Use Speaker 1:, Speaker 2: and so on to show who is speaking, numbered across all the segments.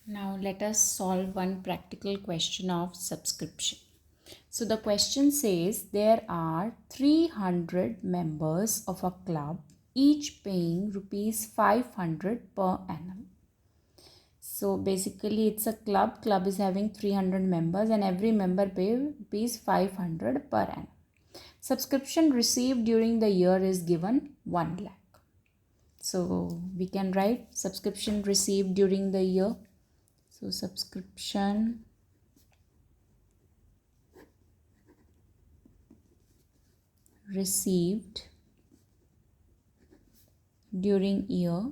Speaker 1: Now let us solve one practical question of subscription. So the question says there are 300 members of a club, each paying rupees 500 per annum. So basically it's a club. Club is having 300 members and every member pays 500 per annum. Subscription received during the year is given 1 lakh. So we can write subscription received during the year. So subscription received during year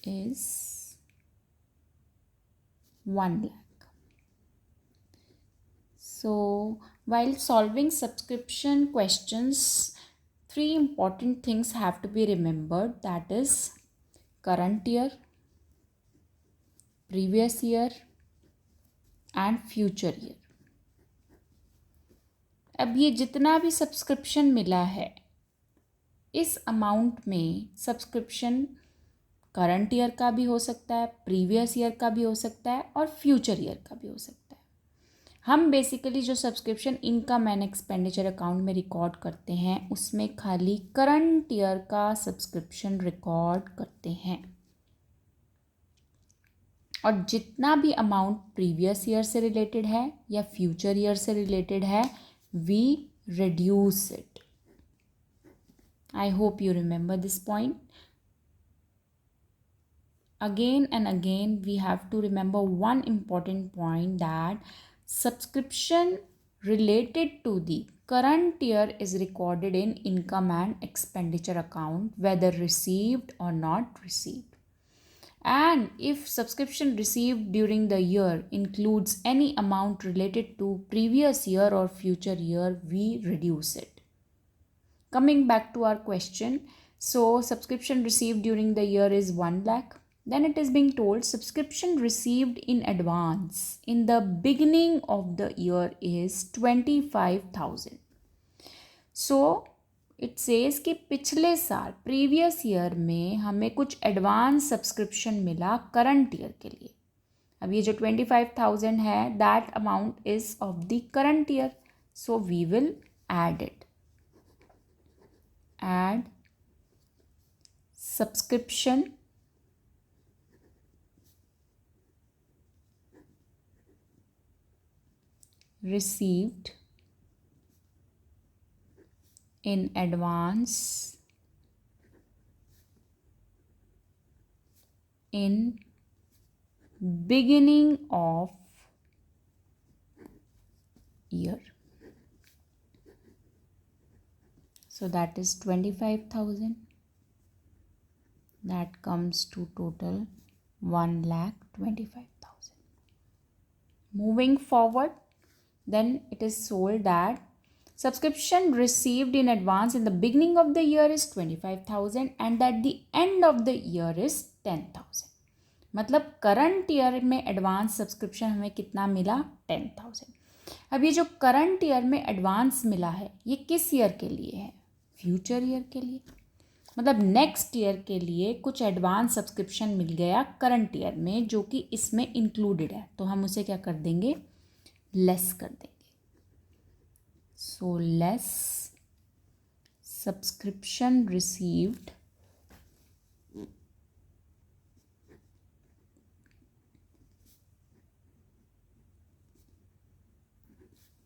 Speaker 1: is 1 lakh. So while solving subscription questions, 3 important things have to be remembered, that is current year, previous year and future year. अब ये जितना भी subscription मिला है इस amount में subscription current year का भी हो सकता है, प्रीवियस ईयर का भी हो सकता है और फ्यूचर ईयर का भी हो सकता है. हम बेसिकली जो subscription income and expenditure account में रिकॉर्ड करते हैं उसमें खाली करंट ईयर का सब्सक्रिप्शन रिकॉर्ड करते हैं और जितना भी अमाउंट प्रीवियस ईयर से रिलेटेड है या फ्यूचर ईयर से रिलेटेड है we reduce it. I hope you remember this point. Again and again we have to remember one important point, that subscription related to the current year is recorded in income and expenditure account whether received or not received. And if subscription received during the year includes any amount related to previous year or future year, we reduce it. Coming back to our question, so subscription received during the year is 1 lakh. Then it is being told subscription received in advance in the beginning of the year is 25,000. So it says कि पिछले साल previous year में हमें कुछ advance subscription मिला current year के लिए. अब ये जो 25,000 है that amount is of the current year, so we will add it. Add subscription received in advance in beginning of year. So that is 25,000. That comes to total 1,25,000. Moving forward, then it is told that subscription received in advance in the beginning of the year is 25,000 and at the end of the year is 10,000. मतलब current year में advance subscription हमें कितना मिला 10,000. अब ये जो current year में advance मिला है ये किस ईयर के लिए है, फ्यूचर ईयर के लिए. मतलब नेक्स्ट ईयर के लिए कुछ एडवांस सब्सक्रिप्शन मिल गया करंट ईयर में जो कि इसमें इंक्लूडेड है, तो हम उसे क्या कर देंगे, लेस कर देंगे. So less subscription received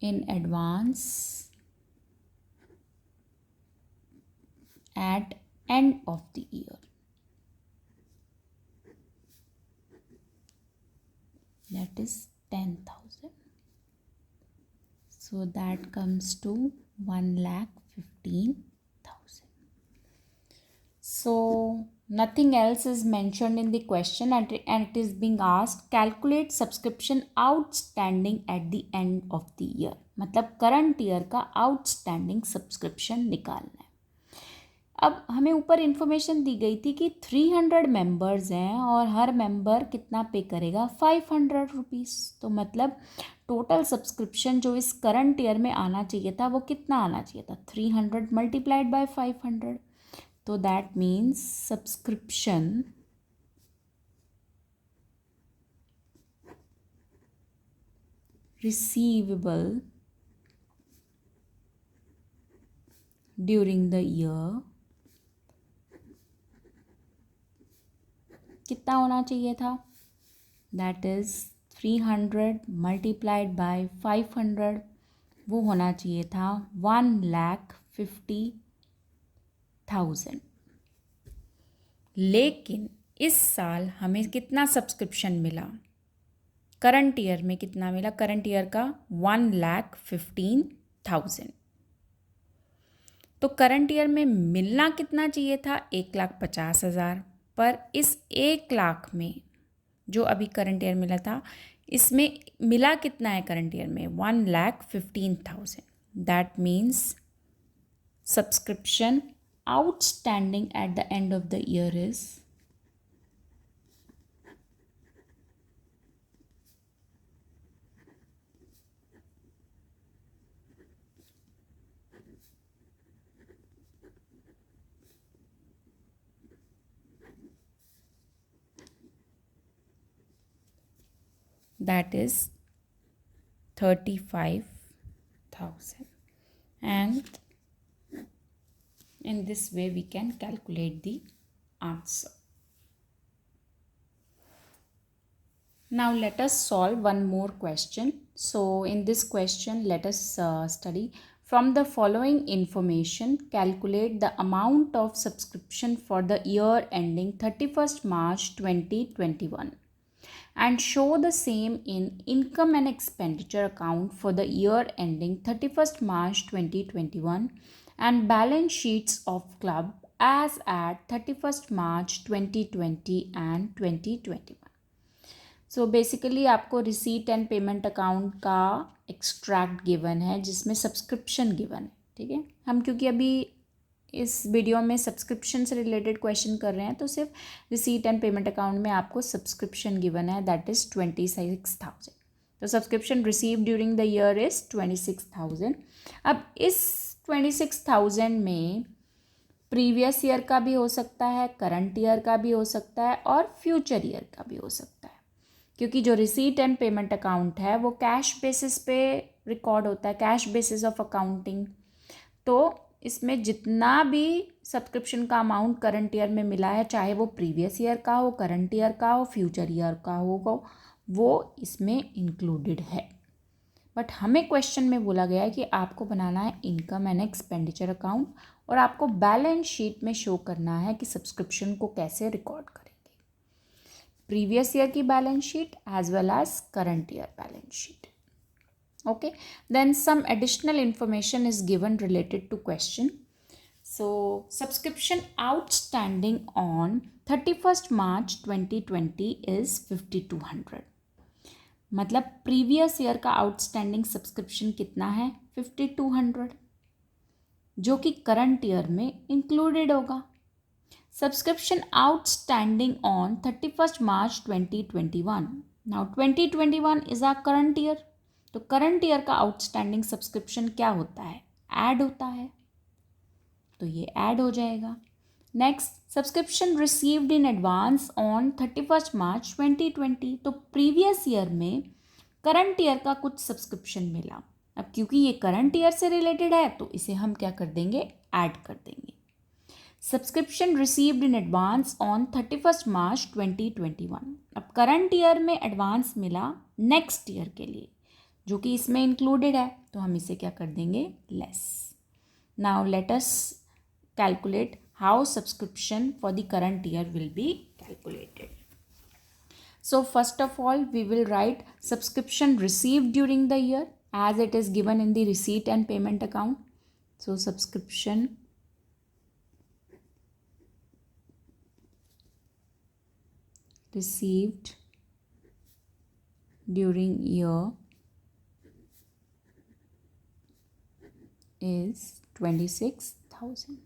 Speaker 1: in advance at end of the year, that is 10,000. So that comes to 1,15,000. So nothing else is mentioned in the question and it is being asked calculate subscription outstanding at the end of the year. मतलब current year का outstanding subscription निकालना है. अब हमें ऊपर information दी गई थी कि 300 मेंबर्स हैं और हर मेंबर कितना पे करेगा 500 रुपीज़. तो मतलब टोटल सब्सक्रिप्शन जो इस करंट ईयर में आना चाहिए था वो कितना आना चाहिए था, 300 multiplied by 500. So that means subscription receivable during the year कितना होना चाहिए था? That is 300 multiplied by 500, वो होना चाहिए था 1,50,000। लेकिन इस साल हमें कितना सब्सक्रिप्शन मिला? करंट ईयर में कितना मिला? करंट ईयर का 1,15,000। तो करंट ईयर में मिलना कितना चाहिए था? 1,50,000। पर इस 1,00,000 में जो अभी करंट ईयर मिला था, इसमें मिला कितना है करंट ईयर में? 1,15,000। That means subscription outstanding at the end of the year is that is 35,000, and in this way we can calculate the answer. Now let us solve one more question. So in this question, let us study from the following information, calculate the amount of subscription for the year ending 31st March 2021 and show the same in income and expenditure account for the year ending 31st March 2021 and balance sheets of club as at 31st March 2020 and 2021. So basically आपको receipt and payment account का extract given है जिसमें subscription given है, ठीक है। हम क्योंकि अभी इस वीडियो में सब्सक्रिप्शन से रिलेटेड क्वेश्चन कर रहे हैं तो सिर्फ रिसीट एंड पेमेंट अकाउंट में आपको सब्सक्रिप्शन गिवन है, दैट इज़ 26,000। तो subscription receive during the year is 26,000। अब इस 26,000 में प्रीवियस ईयर का भी हो सकता है, करंट ईयर का भी हो सकता है और फ्यूचर ईयर का भी हो सकता है, क्योंकि जो रिसीट एंड पेमेंट अकाउंट है वो कैश बेसिस पे रिकॉर्ड होता है, कैश बेसिस ऑफ अकाउंटिंग। तो इसमें जितना भी सब्सक्रिप्शन का अमाउंट करंट ईयर में मिला है, चाहे वो प्रीवियस ईयर का हो, करंट ईयर का हो, फ्यूचर ईयर का हो, वो इसमें इंक्लूडेड है। बट हमें क्वेश्चन में बोला गया है कि आपको बनाना है इनकम एंड एक्सपेंडिचर अकाउंट और आपको बैलेंस शीट में शो करना है कि सब्सक्रिप्शन को कैसे रिकॉर्ड करेंगे, प्रीवियस ईयर की balance sheet as well as current year balance sheet. Okay, then some additional information is given related to question. So subscription outstanding on 31st March 2020 is 5,200। मतलब previous year का outstanding subscription कितना है? 5,200, जो कि current year में included होगा। Subscription outstanding on 31st March 2021, now 2021 is our current year, तो current year का आउटस्टैंडिंग सब्सक्रिप्शन क्या होता है? ऐड होता है, तो ये ऐड हो जाएगा। Next, subscription received in advance on 31st March 2020, तो प्रीवियस ईयर में करंट ईयर का कुछ सब्सक्रिप्शन मिला। अब क्योंकि ये करंट ईयर से रिलेटेड है तो इसे हम क्या कर देंगे? ऐड कर देंगे। Subscription received in advance on 31st March 2021, अब करंट ईयर में एडवांस मिला नेक्स्ट ईयर के लिए जो कि इसमें इंक्लूडेड है, तो हम इसे क्या कर देंगे? Less. Now let us calculate how subscription for the current year will be calculated. So first of all we will write subscription received during the year as it is given in the receipt and payment account. So subscription received during year is 26,000,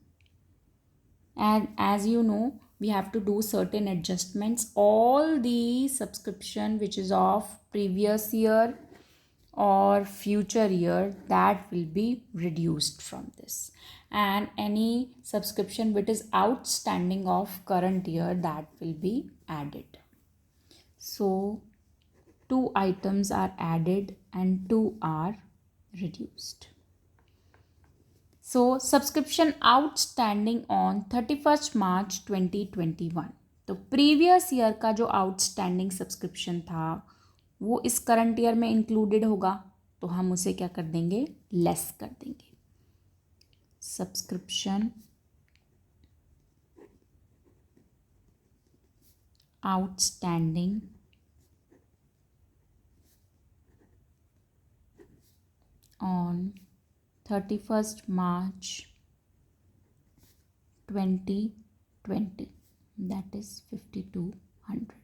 Speaker 1: and as you know we have to do certain adjustments. All the subscription which is of previous year or future year, that will be reduced from this, and any subscription which is outstanding of current year, that will be added. So 2 items are added and 2 are reduced. So subscription outstanding on 31st March 2021. तो previous year का जो outstanding subscription था वो इस current year में included होगा, तो हम उसे क्या कर देंगे, लेस कर देंगे. Subscription outstanding on 31st March 2020, that is 5200.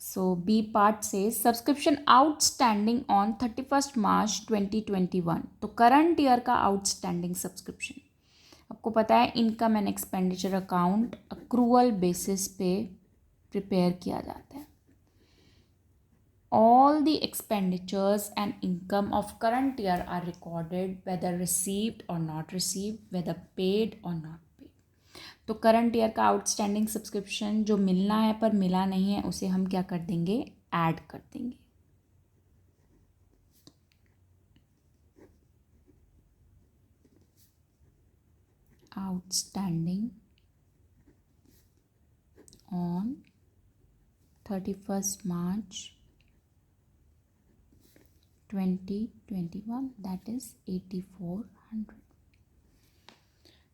Speaker 1: So B part says subscription outstanding on 31st March 2021. तो करंट ईयर का आउटस्टैंडिंग सब्सक्रिप्शन, आपको पता है income and expenditure account accrual basis पे प्रिपेयर किया जाता है. All the expenditures and income of current year are recorded, whether received or not received, whether paid or not paid. तो current year का outstanding subscription जो मिलना है पर मिला नहीं है उसे हम क्या कर देंगे, ऐड कर देंगे. Outstanding on 31st March 2021, that is 8400.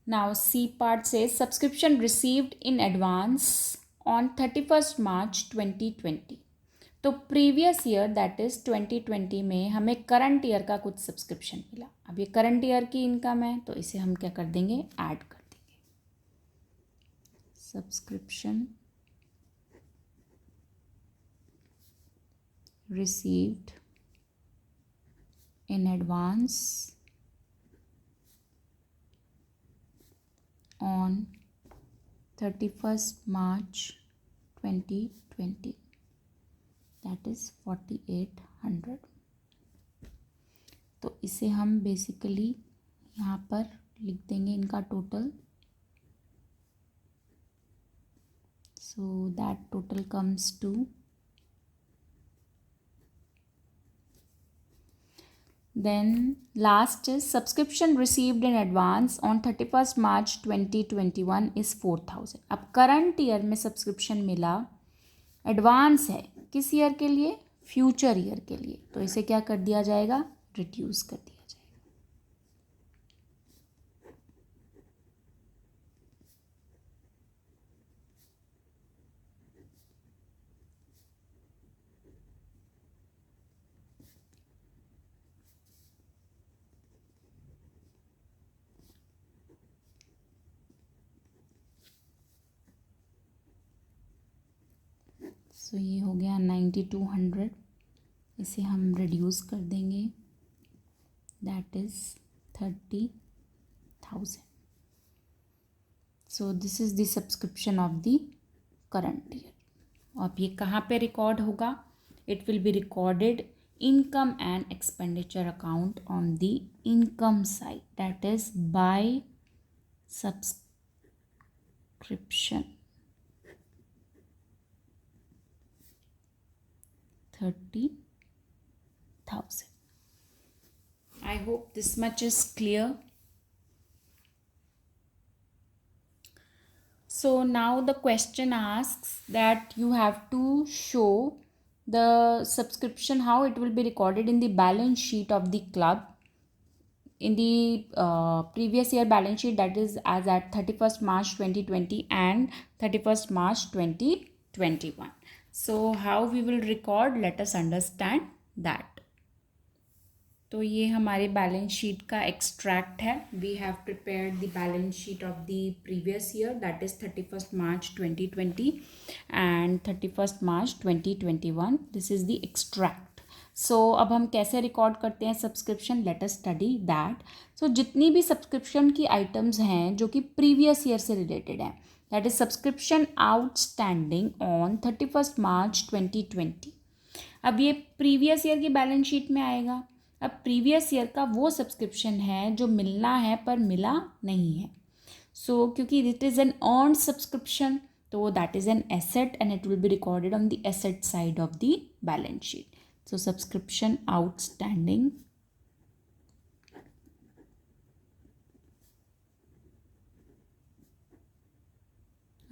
Speaker 1: Now C part says subscription received in advance on 31st March 2020. तो प्रीवियस ईयर दैट इज़ 2020 में हमें करंट ईयर का कुछ सब्सक्रिप्शन मिला. अब ये करंट ईयर की इनकम है तो इसे हम क्या कर देंगे, ऐड कर देंगे. Subscription received in advance on 31st March 2020, that is 4800. तो इसे हम बेसिकली यहाँ पर लिख देंगे इनका total. so that total comes to then last is subscription received in advance on 31st March 2021 is 4000. अब करंट ईयर में सब्सक्रिप्शन मिला, एडवांस है किस ईयर के लिए, फ्यूचर ईयर के लिए, तो इसे क्या कर दिया जाएगा, रिड्यूस कर दिया जाएगा. सो ये हो गया 9200. इसे हम रिड्यूस कर देंगे, that is 30,000. So this is the subscription of the current year. अब ये कहाँ पे रिकॉर्ड होगा, it will be recorded income and expenditure account on the income side, that is by subscription 30,000. I hope this much is clear. So now the question asks that you have to show the subscription, how it will be recorded in the balance sheet of the club in the previous year balance sheet, that is as at 31st March 2020 and 31st March 2021. So how we will record, let us understand that. तो ये हमारे balance sheet का extract है. We have prepared the balance sheet of the previous year, that is 31st March 2020 and 31st March 2021. This is the extract. सो अब हम कैसे record करते हैं subscription, let us study that. So जितनी भी सब्सक्रिप्शन की आइटम्स हैं जो कि प्रीवियस ईयर से रिलेटेड हैं, that is subscription outstanding on 31st March 2020. अब ये प्रीवियस ईयर की बैलेंस शीट में आएगा. अब प्रीवियस ईयर का वो सब्सक्रिप्शन है जो मिलना है पर मिला नहीं है. सो क्योंकि it is an earn subscription, तो that is an asset and it will be recorded on the asset side of the balance sheet. So subscription outstanding,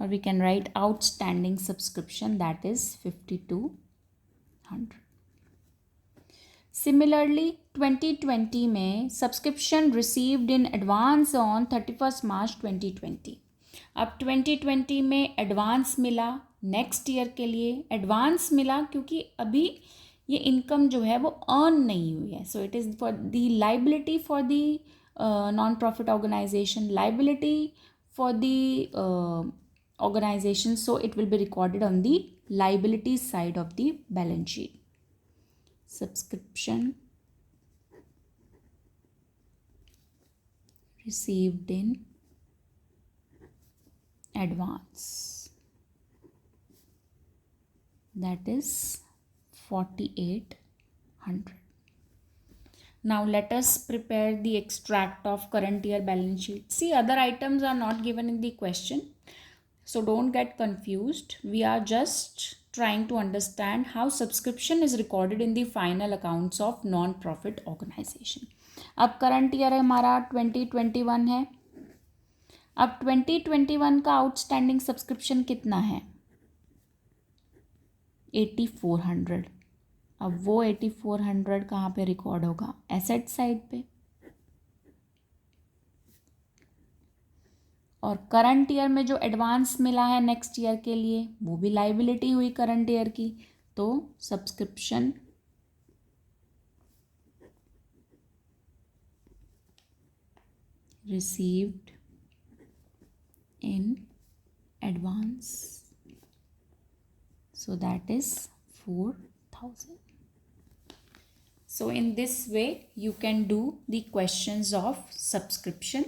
Speaker 1: or we can write outstanding subscription, that is 5200. Similarly 2020 में subscription received in advance on 31 मार्च 2020. अब 2020 में advance मिला, next year के लिए advance मिला क्योंकि अभी ये इनकम जो है वो अर्न नहीं हुई है. So it is for the liability for the non profit organisation, liability for the organization, so it will be recorded on the liability side of the balance sheet. Subscription received in advance, that is 4800. Now let us prepare the extract of current year balance sheet. See, other items are not given in the question, so don't get confused. We are just trying to understand how subscription is recorded in the final accounts of non-profit organization. अब current year हमारा 2021 है. अब 2021 का outstanding subscription कितना है? 8400. अब वो 8400 कहाँ पे रिकॉर्ड होगा? एसेट साइड पे. और करंट ईयर में जो एडवांस मिला है नेक्स्ट ईयर के लिए वो भी लाइबिलिटी हुई करंट ईयर की, तो subscription received in advance, so that is 4000. So in this way you can do the questions of subscription,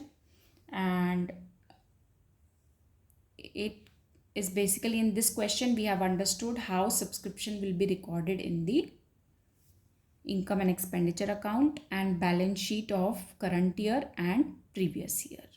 Speaker 1: and it is basically in this question we have understood how subscription will be recorded in the income and expenditure account and balance sheet of current year and previous year.